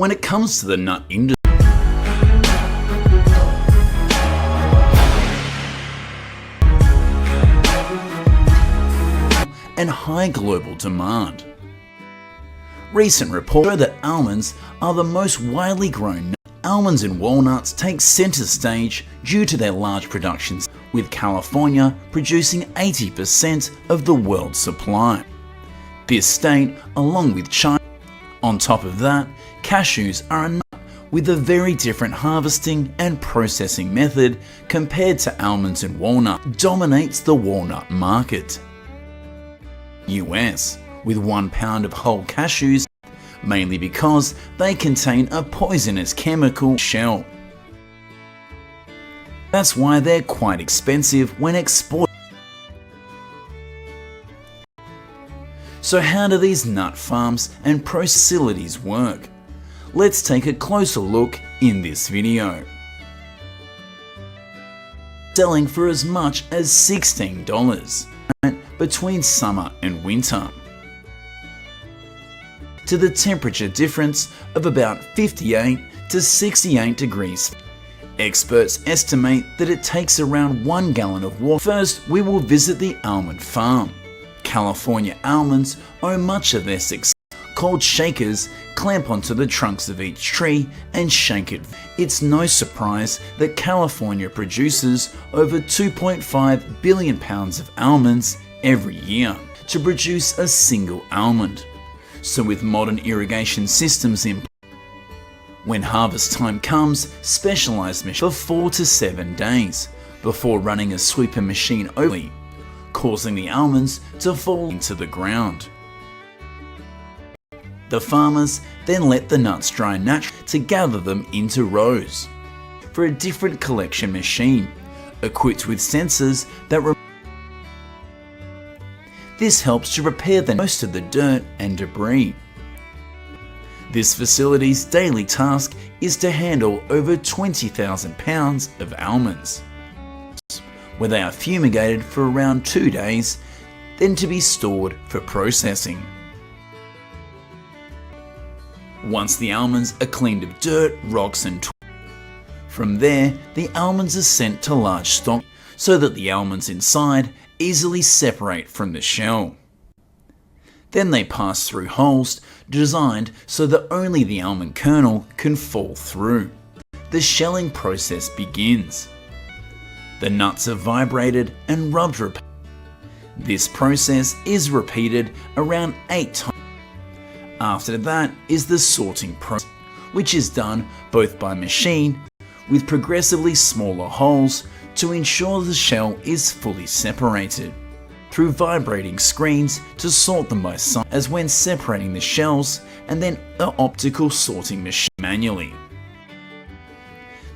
When it comes to the nut industry and high global demand, recent reports show that almonds are the most widely grown nut. Almonds and walnuts take center stage due to their large productions, with California producing 80% of the world's supply. This state, along with China. On top of that, cashews are a nut with a very different harvesting and processing method compared to almonds and walnut, dominates the walnut market. US, with 1 pound of whole cashews, mainly because they contain a poisonous chemical shell. That's why they're quite expensive when exported. So how do these nut farms and facilities work? Let's take a closer look in this video. Selling for as much as $16 between summer and winter, to the temperature difference of about 58 to 68 degrees. Experts estimate that it takes around 1 gallon of water. First, we will visit the almond farm. California almonds owe much of their success. Called shakers, clamp onto the trunks of each tree and shake it. It's no surprise that California produces over 2.5 billion pounds of almonds every year to produce a single almond. So with modern irrigation systems in place, when harvest time comes, specialized machines for 4 to 7 days before running a sweeper machine over, causing the almonds to fall into the ground. The farmers then let the nuts dry naturally to gather them into rows for a different collection machine equipped with sensors that this helps to prepare most of the dirt and debris. This facility's daily task is to handle over 20,000 pounds of almonds, where they are fumigated for around 2 days, then to be stored for processing. Once the almonds are cleaned of dirt, rocks and from there, the almonds are sent to large stock so that the almonds inside easily separate from the shell. Then they pass through holes designed so that only the almond kernel can fall through. The shelling process begins. The nuts are vibrated and rubbed repeatedly. This process is repeated around 8 times. After that is the sorting process, which is done both by machine with progressively smaller holes to ensure the shell is fully separated, through vibrating screens to sort them by size, as when separating the shells, and then the optical sorting machine manually.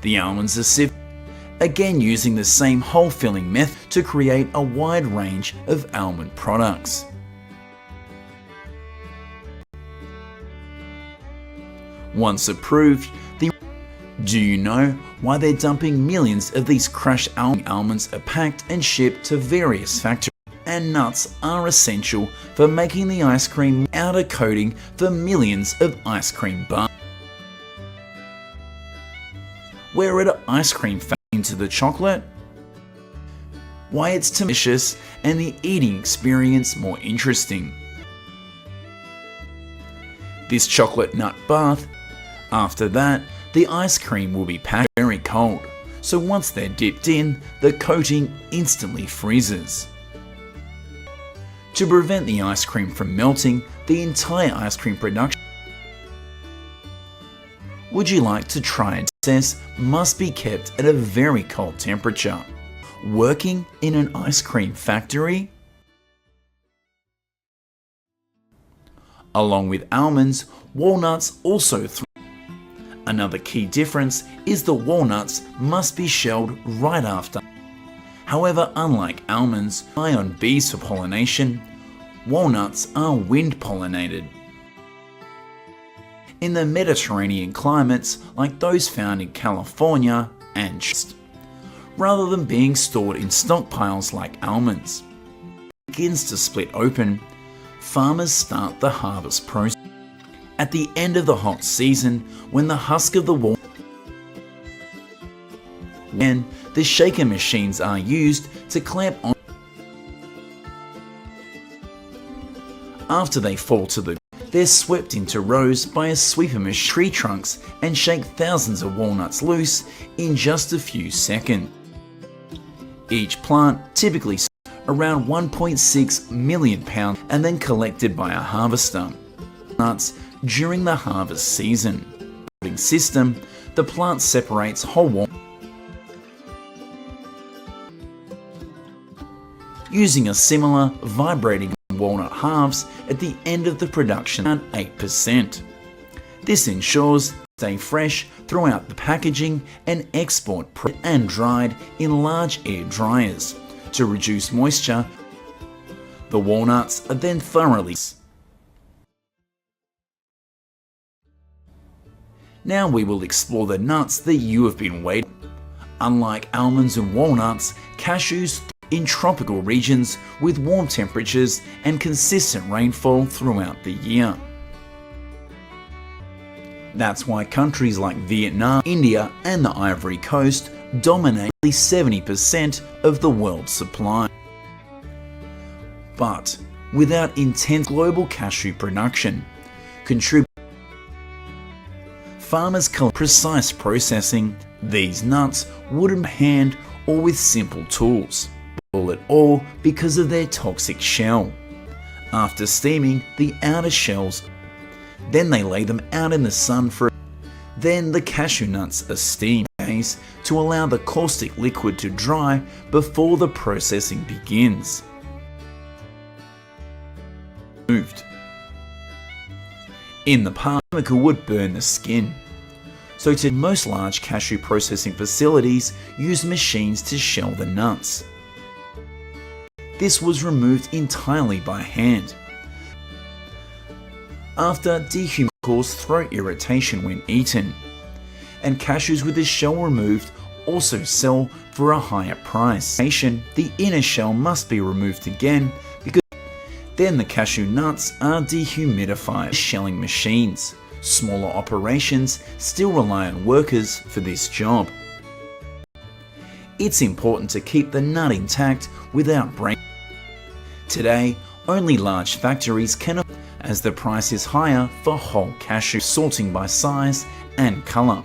The almonds are sifted, again using the same hole filling method to create a wide range of almond products. Once approved, do you know why they're dumping millions of these crushed almonds are packed and shipped to various factories? And nuts are essential for making the ice cream outer coating for millions of ice cream bars. Where are the ice cream fat into the chocolate? Why it's delicious and the eating experience more interesting. This chocolate nut bath, after that, the ice cream will be packed very cold, so once they're dipped in, the coating instantly freezes. To prevent the ice cream from melting, the entire ice cream production. Would you like to try it? Process must be kept at a very cold temperature. Working in an ice cream factory? Along with almonds, walnuts also thrive. Another key difference is the walnuts must be shelled right after. However, unlike almonds, rely on bees for pollination, walnuts are wind pollinated. In the Mediterranean climates like those found in California and Chile, rather than being stored in stockpiles like almonds, begins to split open, farmers start the harvest process. At the end of the hot season, when the husk of the walnut and the shaker machines are used to clamp on. After they fall to the ground, they're swept into rows by a sweeper machine tree trunks and shake thousands of walnuts loose in just a few seconds. Each plant typically around 1.6 million pounds and then collected by a harvester. Nuts during the harvest season. System, the plant separates whole walnuts using a similar vibrating walnut halves at the end of the production around 8%. This ensures they stay fresh throughout the packaging and export and dried in large air dryers to reduce moisture. The walnuts are then thoroughly. Now we will explore the nuts that you have been waiting for. Unlike almonds and walnuts, cashews thrive in tropical regions with warm temperatures and consistent rainfall throughout the year. That's why countries like Vietnam, India, and the Ivory Coast dominate 70% of the world's supply. But without intense global cashew production, farmers collect precise processing. These nuts wouldn't be hand or with simple tools at all because of their toxic shell. After steaming the outer shells, then they lay them out in the sun for. Then the cashew nuts are steamed to allow the caustic liquid to dry before the processing begins. In the past, chemical would burn the skin. So most large cashew processing facilities use machines to shell the nuts. This was removed entirely by hand. After dehumidification causes throat irritation when eaten, and cashews with the shell removed also sell for a higher price. The inner shell must be removed again because then the cashew nuts are dehumidified. Shelling machines. Smaller operations still rely on workers for this job. It's important to keep the nut intact without breaking. Today, only large factories can, as the price is higher for whole cashew, sorting by size and colour,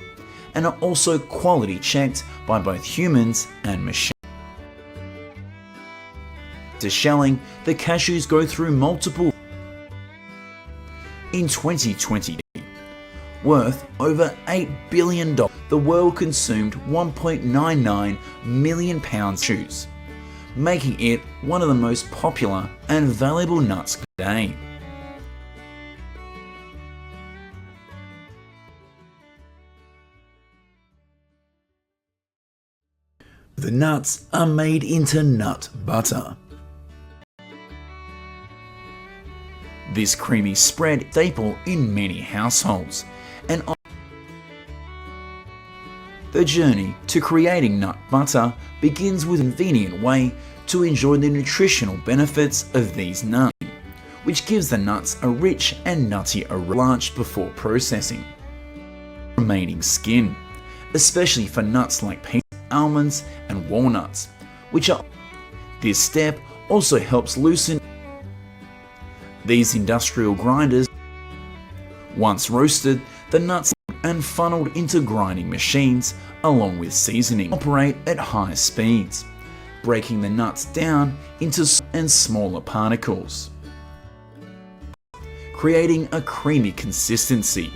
and are also quality checked by both humans and machines. To shelling, the cashews go through multiple. In 2020, worth over $8 billion, the world consumed 1.99 million pounds of cashews, making it one of the most popular and valuable nuts today. The nuts are made into nut butter. This creamy spread is a staple in many households, and the journey to creating nut butter begins with a convenient way to enjoy the nutritional benefits of these nuts, which gives the nuts a rich and nutty aroma blanched before processing. Remaining skin, especially for nuts like peanuts, almonds, and walnuts, which are. This step also helps loosen these industrial grinders. Once roasted, the nuts and funneled into grinding machines along with seasoning operate at high speeds, breaking the nuts down into smaller particles, creating a creamy consistency.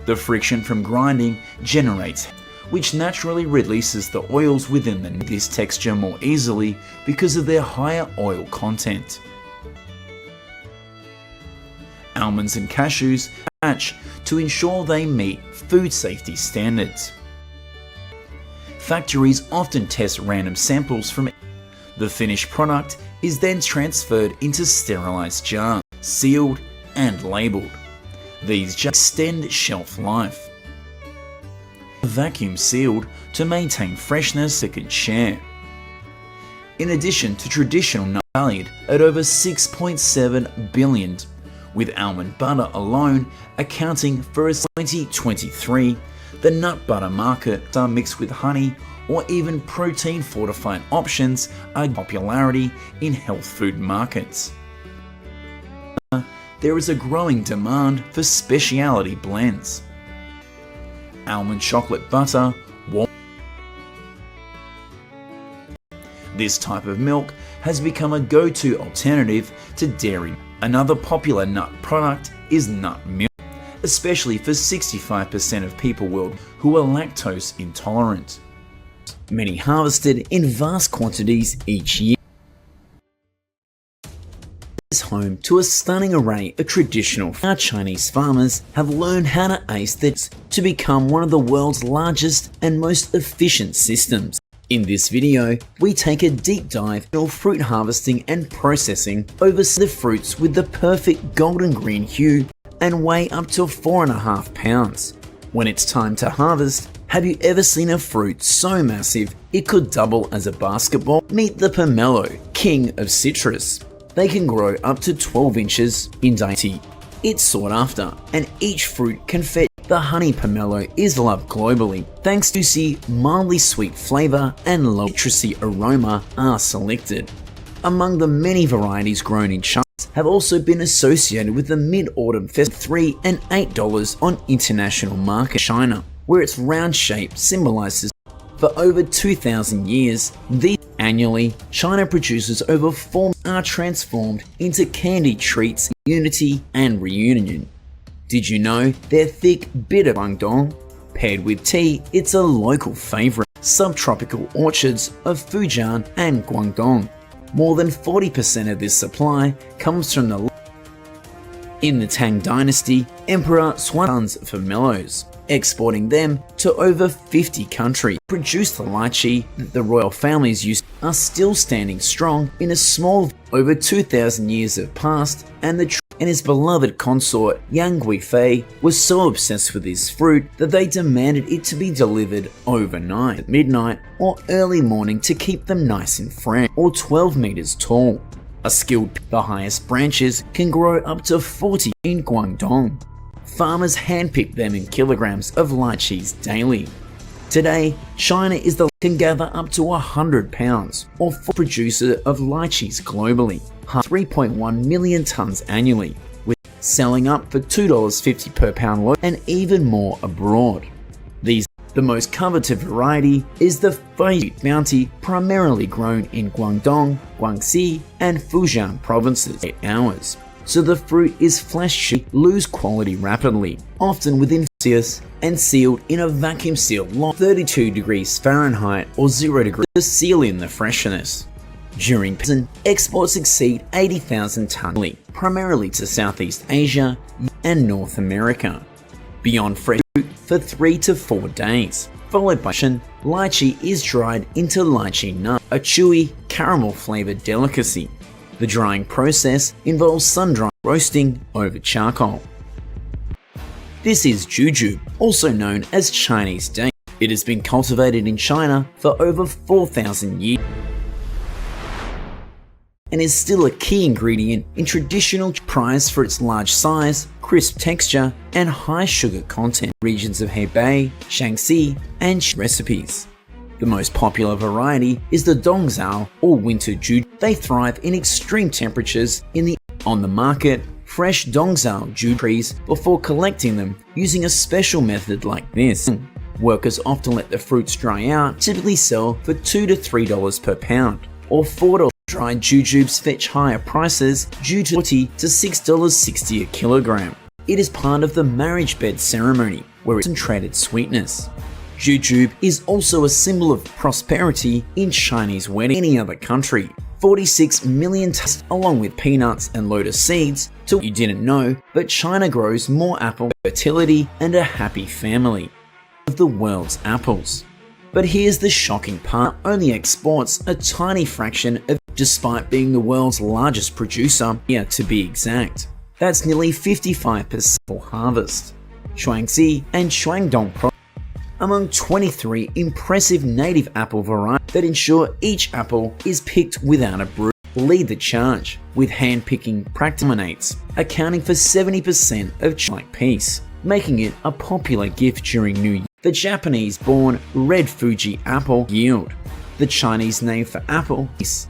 The friction from grinding generates, which naturally releases the oils within this texture more easily because of their higher oil content. Almonds and cashews match to ensure they meet food safety standards. Factories often test random samples from it. The finished product is then transferred into sterilized jars, sealed and labeled. These jars extend shelf life. Vacuum sealed to maintain freshness it can share. In addition to traditional nuts valued at over $6.7 billion, with almond butter alone accounting for a 2023. The nut butter market are mixed with honey or even protein fortified options are popularity in health food markets. There is a growing demand for specialty blends. Almond chocolate butter, this type of milk has become a go-to alternative to dairy. Another popular nut product is nut milk, especially for 65% of people worldwide who are lactose intolerant. Many harvested in vast quantities each year. Is home to a stunning array of traditional. Our Chinese farmers have learned how to ace this to become one of the world's largest and most efficient systems. In this video, we take a deep dive into fruit harvesting and processing over the fruits with the perfect golden green hue and weigh up to 4.5 pounds. When it's time to harvest, have you ever seen a fruit so massive it could double as a basketball? Meet the pomelo, king of citrus. They can grow up to 12 inches in diameter. It's sought after, and each fruit can fetch. The honey pomelo is loved globally thanks to its mildly sweet flavor and low citrusy aroma are selected. Among the many varieties grown in China have also been associated with the Mid-Autumn Festival $3 and $8 on international market China, where its round shape symbolizes. For over 2,000 years, annually, China produces over 4 are transformed into candied treats, unity and reunion. Did you know their thick, bitter Guangdong? Paired with tea, it's a local favorite. Subtropical orchards of Fujian and Guangdong. More than 40% of this supply comes from the. In the Tang Dynasty, Emperor Xuan tons of pomelos, exporting them to over 50 countries. Produced the lychee that the royal families used are still standing strong in a small. Over 2,000 years have passed, and his beloved consort Yang Guifei was so obsessed with this fruit that they demanded it to be delivered overnight, at midnight or early morning to keep them nice and fresh, or 12 meters tall. A skilled, the highest branches can grow up to 40 in Guangdong. Farmers handpick them in kilograms of lychees daily. Today, China is the can gather up to 100 pounds, or producer of lychees globally, 3.1 million tons annually, with selling up for $2.50 per pound and even more abroad. The most coveted variety is the Faisy Bounty, primarily grown in Guangdong, Guangxi, and Fujian provinces. 8 hours. So the fruit is fleshy, lose quality rapidly, often within Celsius, and sealed in a vacuum sealed lock 32 degrees Fahrenheit or 0 degrees to seal in the freshness. During season, exports exceed 80,000 tons, primarily to Southeast Asia and North America. Beyond fresh fruit for 3 to 4 days, followed by lychee is dried into lychee nut, a chewy, caramel-flavored delicacy. The drying process involves sun-drying, roasting over charcoal. This is jujube, also known as Chinese daim. It has been cultivated in China for over 4,000 years and is still a key ingredient in traditional prized for its large size, crisp texture, and high sugar content regions of Hebei, Shaanxi, and recipes. The most popular variety is the Dongzhao or winter jujube. They thrive in extreme temperatures on the market. Fresh Dongzhao jujube trees before collecting them using a special method like this. Workers often let the fruits dry out, typically sell for $2 to $3 per pound, or $4. Dried jujubes fetch higher prices due to $40 to $6.60 a kilogram. It is part of the marriage bed ceremony, where it's concentrated sweetness. Jujube is also a symbol of prosperity in Chinese wedding. Any other country, 46 million tons, along with peanuts and lotus seeds. To you didn't know, but China grows more apple fertility and a happy family of the world's apples. But here's the shocking part: only exports a tiny fraction of, despite being the world's largest producer. Yeah, to be exact, that's nearly 55% for harvest. Shuangzi and Shuangdong among 23 impressive native apple varieties that ensure each apple is picked without a bruise. lead the charge, with hand-picking practice accounting for 70% of China's peace, making it a popular gift during New Year. The Japanese-born red Fuji apple yield, the Chinese name for apple, is.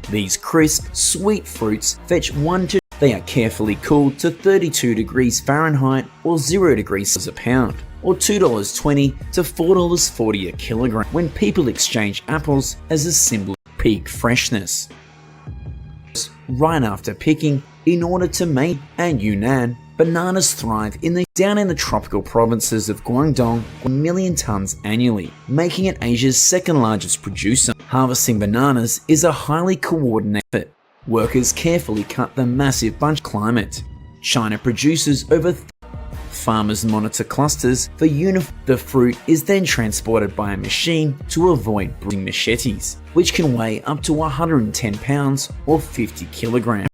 These crisp, sweet fruits fetch 1 to they are carefully cooled to 32 degrees Fahrenheit or 0 degrees a pound, or $2.20 to $4.40 a kilogram when people exchange apples as a symbol of peak freshness. Right after picking, in order to make and Yunnan, bananas thrive down in the tropical provinces of Guangdong 1 million tons annually, making it Asia's second largest producer. Harvesting bananas is a highly coordinated effort. Workers carefully cut the massive bunch climate. China produces over farmers monitor clusters for the fruit is then transported by a machine to avoid bruising machetes, which can weigh up to 110 pounds or 50 kilograms.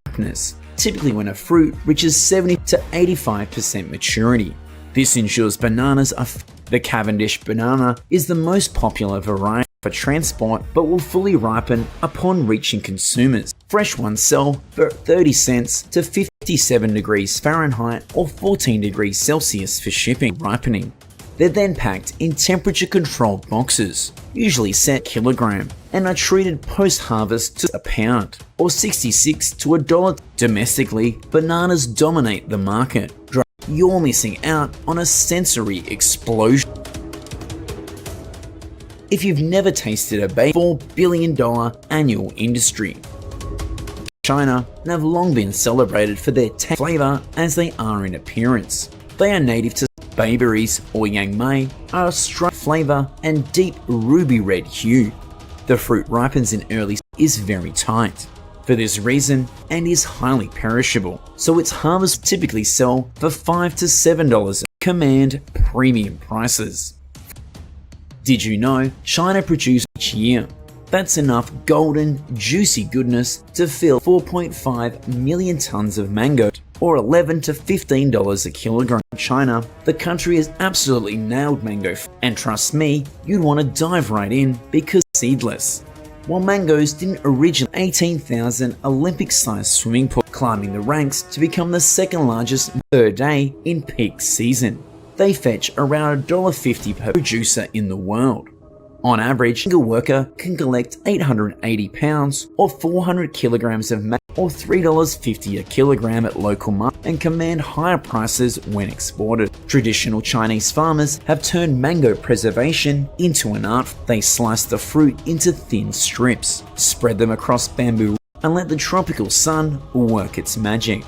Typically when a fruit reaches 70 to 85% maturity. This ensures bananas are the Cavendish banana is the most popular variety for transport but will fully ripen upon reaching consumers. Fresh ones sell for 30 cents to 57 degrees Fahrenheit or 14 degrees Celsius for shipping. Ripening. They're then packed in temperature-controlled boxes, usually set kilogram, and are treated post-harvest to a pound, or 66 to $1. Domestically, bananas dominate the market. You're missing out on a sensory explosion. If you've never tasted a $4 billion annual industry, China have long been celebrated for their flavor as they are in appearance. They are native to bayberries or yangmei, are a strong flavor and deep ruby red hue. The fruit ripens in early is very tight. For this reason, and is highly perishable, so its harvest typically sell for $5 to $7 command premium prices. Did you know China produces each year? That's enough golden, juicy goodness to fill 4.5 million tons of mango, or $11 to $15 a kilogram. In China, the country has absolutely nailed mango, and trust me, you'd want to dive right in because it's seedless. While mangoes didn't originate 18,000 Olympic-sized swimming pool, climbing the ranks to become the second largest per day in peak season. They fetch around $1.50 per producer in the world. On average, a single worker can collect 880 pounds or 400 kilograms of mango or $3.50 a kilogram at local market and command higher prices when exported. Traditional Chinese farmers have turned mango preservation into an art. They slice the fruit into thin strips, spread them across bamboo, and let the tropical sun work its magic.